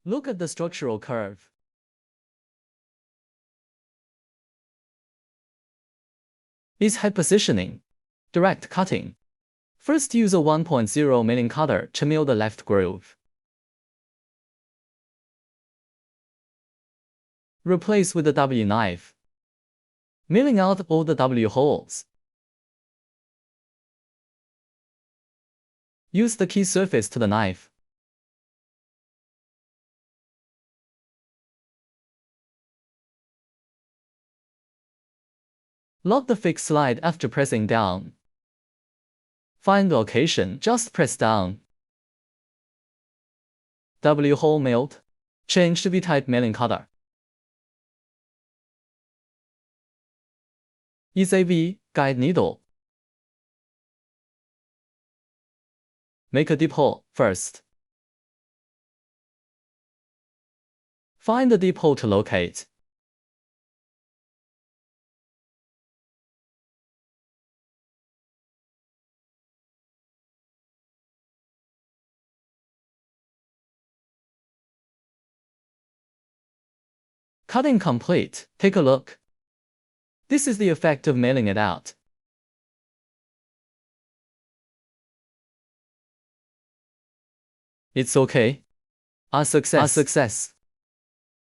Look at the structural curve. Is head positioning. Direct cutting. First use a 1.0 milling cutter to mill the left groove. Replace with the W knife. Milling out all the W holes. Use the key surface to the knife. Lock the fixed slide after pressing down. Find the location, just press down. W hole milled. Change to V-type milling cutter. Use a V guide needle. Make a deep hole first. Find the deep hole to locate. Cutting complete. Take a look. This is the effect of milling it out. It's okay. A success.